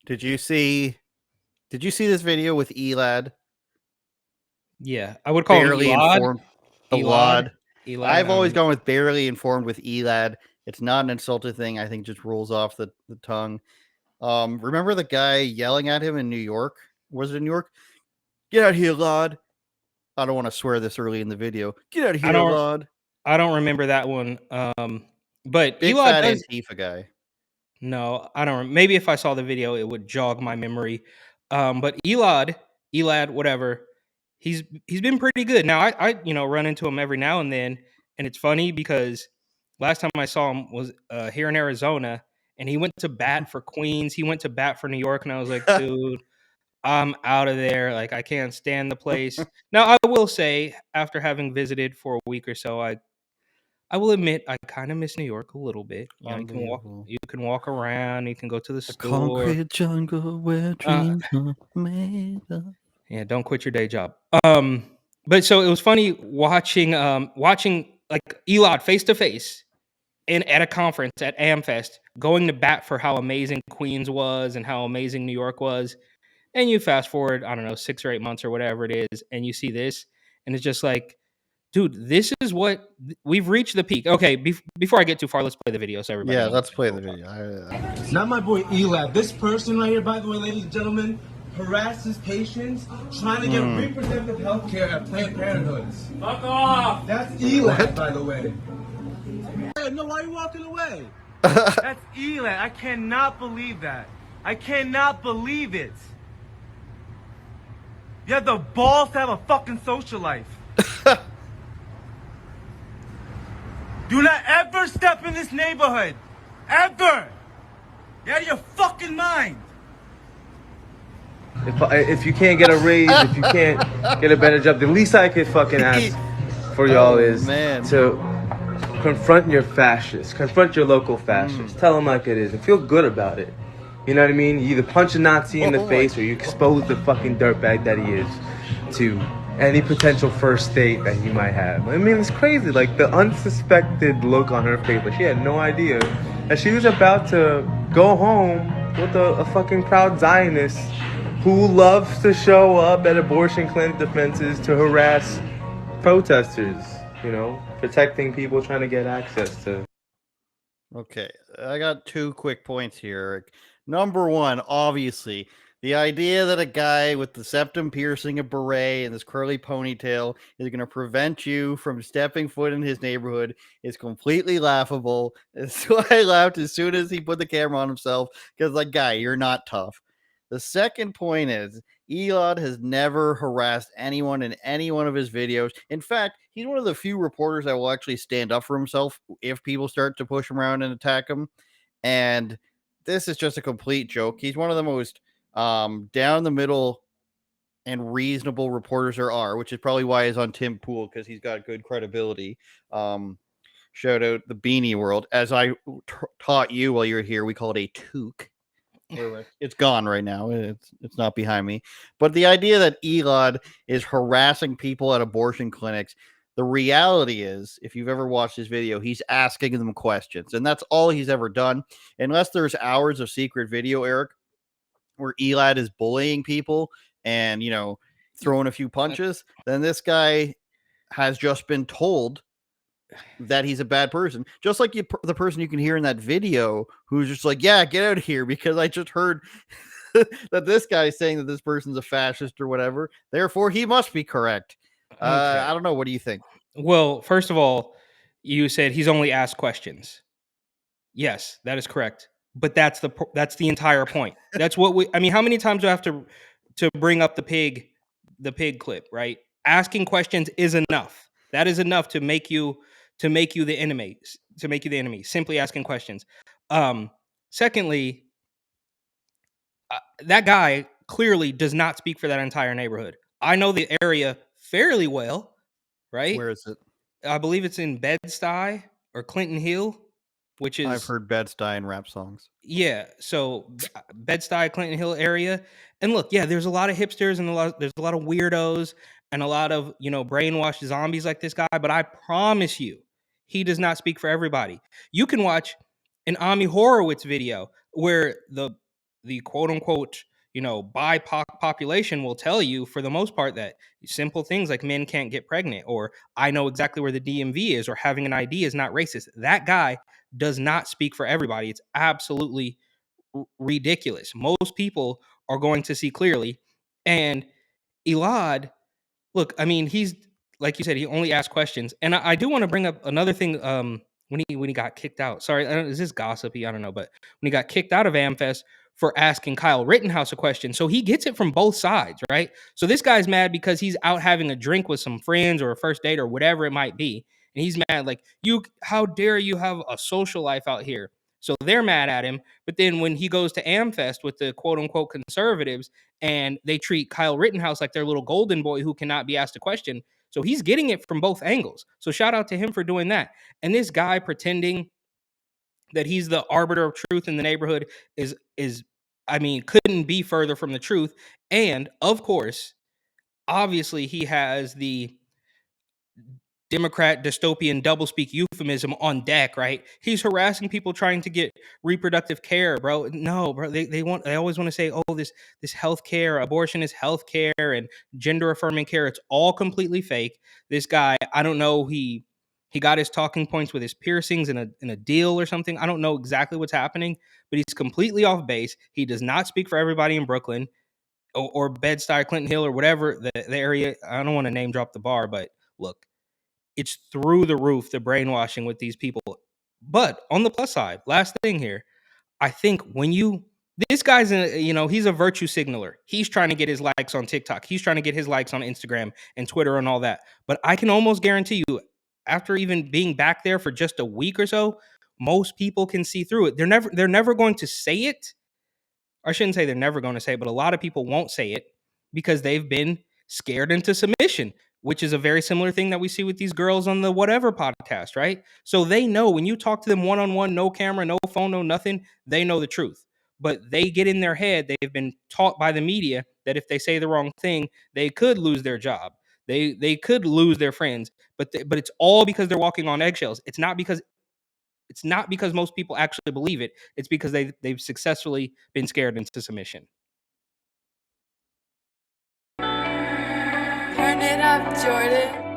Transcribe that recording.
Did you see? Did you see this video with Elad? Yeah, I would call him Barely Elad. informed. Elad. Elad. Elad. I've always gone with barely informed with Elad. It's not an insulting thing. I think just rolls off the tongue. Remember the guy yelling at him in New York? Was it in New York? Get out here, Elad. I don't want to swear this early in the video. Get out I here, don't. Elad. I don't remember that one. But Big Elad fat does. Antifa guy. No, I don't. Maybe if I saw the video, it would jog my memory. But Elad, whatever. He's been pretty good. Now I run into him every now and then, and it's funny because last time I saw him was here in Arizona, and he went to bat for Queens. He went to bat for New York, and I was like, dude, I'm out of there. Like I can't stand the place. Now I will say, after having visited for a week or so, I will admit I kind of miss New York a little bit. You know, Unbelievable. you can walk around, you can go to the The store. concrete jungle where Uh, dreams are made of. yeah, don't quit your day job. But so it was funny watching like Elad face to face and at a conference at AmFest, going to bat for how amazing Queens was and how amazing New York was. And you fast forward, I don't know, 6 or 8 months or whatever it is, and you see this, and it's just like, dude, this is what we've reached the peak. Okay, before I get too far, let's play the video so everybody Yeah, knows. let's play the video. It's not my boy Elad. This person right here, by the way, ladies and gentlemen, harasses patients trying to get reproductive health care at Planned Parenthoods. Fuck off! That's Elad, by the way. Hey, no, why are you walking away? That's Elad. I cannot believe that. I cannot believe it. You have the balls to have a fucking social life. Do not ever step in this neighborhood. Ever. You're out of your fucking mind. If you can't get a raise, if you can't get a better job, the least I could fucking ask for y'all is to confront your fascists, confront your local fascists, tell them like it is, and feel good about it. You know what I mean? You either punch a Nazi in the face or you expose the fucking dirtbag that he is to any potential first date that he might have. I mean, it's crazy. Like, the unsuspected look on her face, like she had no idea that she was about to go home with a fucking proud Zionist who loves to show up at abortion clinic defenses to harass protesters, you know, protecting people trying to get access to. Okay, I got 2 quick points here, Eric. Number 1, obviously, the idea that a guy with the septum piercing, a beret, and this curly ponytail is going to prevent you from stepping foot in his neighborhood is completely laughable. That's why I laughed as soon as he put the camera on himself, because, like, guy, you're not tough. The second point is Elad has never harassed anyone in any one of his videos. In fact, he's one of the few reporters that will actually stand up for himself if people start to push him around and attack him. And this is just a complete joke. He's one of the most down the middle and reasonable reporters there are, which is probably why he's on Tim Pool, because he's got good credibility. Shout out the Beanie World. As I taught you while you were here, we call it a toque. It's gone right now. It's not behind me. But the idea that Elad is harassing people at abortion clinics, the reality is, if you've ever watched his video, he's asking them questions. And that's all he's ever done. Unless there's hours of secret video, Eric, where Elad is bullying people and, throwing a few punches, then this guy has just been told that he's a bad person, just like the person you can hear in that video who's just like, yeah, get out of here, because I just heard that this guy is saying that this person's a fascist or whatever, therefore he must be correct. Okay. I don't know, what do you think? Well, first of all, you said he's only asked questions. Yes, that is correct. But that's the entire point. That's what I mean, how many times do I have to bring up the pig clip, right? Asking questions is enough. That is enough to make you the enemy, simply asking questions. Secondly, that guy clearly does not speak for that entire neighborhood. I know the area fairly well, right? Where is it? I believe it's in Bed-Stuy or Clinton Hill, which is... I've heard Bed-Stuy in rap songs. Yeah, so Bed-Stuy, Clinton Hill area. And look, yeah, there's a lot of hipsters and there's a lot of weirdos and a lot of, brainwashed zombies like this guy, but I promise you, he does not speak for everybody. You can watch an Ami Horowitz video where the the quote unquote, BIPOC population will tell you for the most part that simple things like men can't get pregnant, or I know exactly where the DMV is, or having an ID is not racist. That guy does not speak for everybody. It's absolutely ridiculous. Most people are going to see clearly. And Elad, look, I mean, he's like you said, he only asks questions, and I do want to bring up another thing. When he got kicked out, sorry, is this gossipy? I don't know, but when he got kicked out of AmFest for asking Kyle Rittenhouse a question, so he gets it from both sides, right? So this guy's mad because he's out having a drink with some friends or a first date or whatever it might be, and he's mad like, how dare you have a social life out here? So they're mad at him. But then when he goes to AmFest with the quote unquote conservatives, and they treat Kyle Rittenhouse like their little golden boy who cannot be asked a question. So he's getting it from both angles. So shout out to him for doing that. And this guy pretending that he's the arbiter of truth in the neighborhood is I mean, couldn't be further from the truth. And of course, obviously he has the Democrat dystopian doublespeak euphemism on deck, right? He's harassing people trying to get reproductive care, bro. No, bro. They always want to say, oh, this health care, abortion is health care, and gender affirming care. It's all completely fake. This guy, I don't know, he got his talking points with his piercings in a deal or something. I don't know exactly what's happening, but he's completely off base. He does not speak for everybody in Brooklyn or Bed-Stuy, Clinton Hill, or whatever the area. I don't want to name drop the bar, but look, it's through the roof, the brainwashing with these people. But on the plus side, last thing here, I think this guy's he's a virtue signaler. He's trying to get his likes on TikTok. He's trying to get his likes on Instagram and Twitter and all that. But I can almost guarantee you, after even being back there for just a week or so, most people can see through it. They're never going to say it. I shouldn't say they're never going to say it, but a lot of people won't say it because they've been scared into submission, which is a very similar thing that we see with these girls on the whatever podcast, right? So they know when you talk to them one-on-one, no camera, no phone, no nothing, they know the truth. But they get in their head, they've been taught by the media that if they say the wrong thing, they could lose their job. They could lose their friends, but it's all because they're walking on eggshells. It's not because most people actually believe it. It's because they've successfully been scared into submission. Turn it up, Jordan.